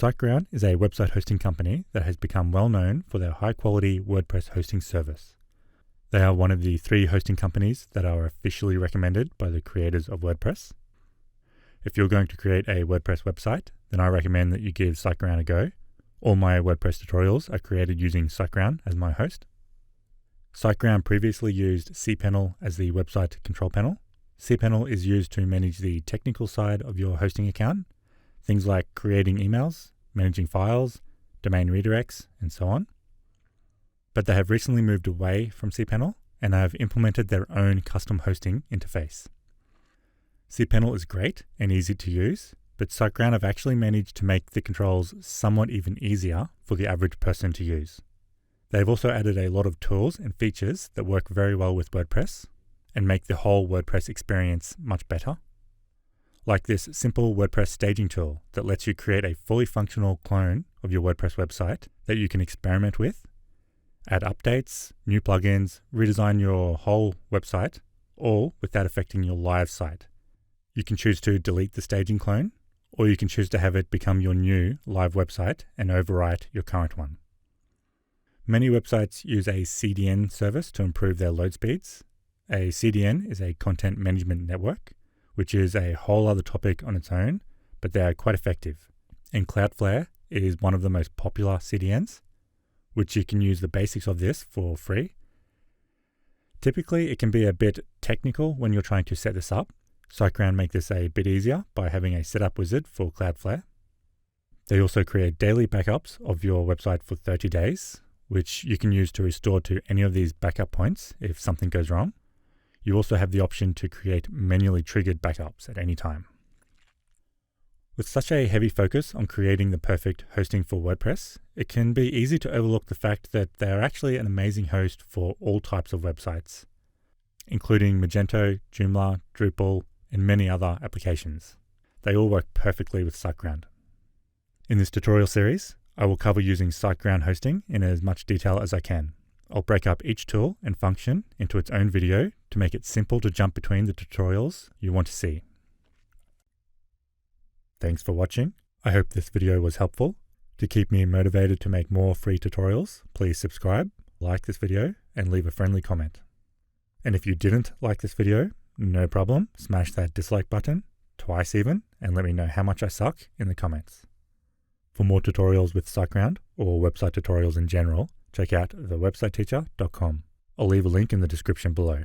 SiteGround is a website hosting company that has become well known for their high-quality WordPress hosting service. They are one of the 3 hosting companies that are officially recommended by the creators of WordPress. If you're going to create a WordPress website, then I recommend that you give SiteGround a go. All my WordPress tutorials are created using SiteGround as my host. SiteGround previously used cPanel as the website control panel. cPanel is used to manage the technical side of your hosting account, things like creating emails, managing files, domain redirects, and so on. But they have recently moved away from cPanel and have implemented their own custom hosting interface. cPanel is great and easy to use, but SiteGround have actually managed to make the controls somewhat even easier for the average person to use. They've also added a lot of tools and features that work very well with WordPress and make the whole WordPress experience much better. Like this simple WordPress staging tool that lets you create a fully functional clone of your WordPress website that you can experiment with, add updates, new plugins, redesign your whole website, all without affecting your live site. You can choose to delete the staging clone, or you can choose to have it become your new live website and overwrite your current one. Many websites use a CDN service to improve their load speeds. A CDN is a content management network, which is a whole other topic on its own, but they are quite effective. And Cloudflare is one of the most popular CDNs, which you can use the basics of this for free. Typically, it can be a bit technical when you're trying to set this up. SiteGround make this a bit easier by having a setup wizard for Cloudflare. They also create daily backups of your website for 30 days, which you can use to restore to any of these backup points if something goes wrong. You also have the option to create manually triggered backups at any time. With such a heavy focus on creating the perfect hosting for WordPress, it can be easy to overlook the fact that they are actually an amazing host for all types of websites, including Magento, Joomla, Drupal, and many other applications. They all work perfectly with SiteGround. In this tutorial series, I will cover using SiteGround hosting in as much detail as I can. I'll break up each tool and function into its own video to make it simple to jump between the tutorials you want to see. Thanks for watching. I hope this video was helpful. To keep me motivated to make more free tutorials, please subscribe, like this video, and leave a friendly comment. And if you didn't like this video, no problem, smash that dislike button, twice even, and let me know how much I suck in the comments. For more tutorials with SiteGround, or website tutorials in general, check out thewebsiteteacher.com. I'll leave a link in the description below.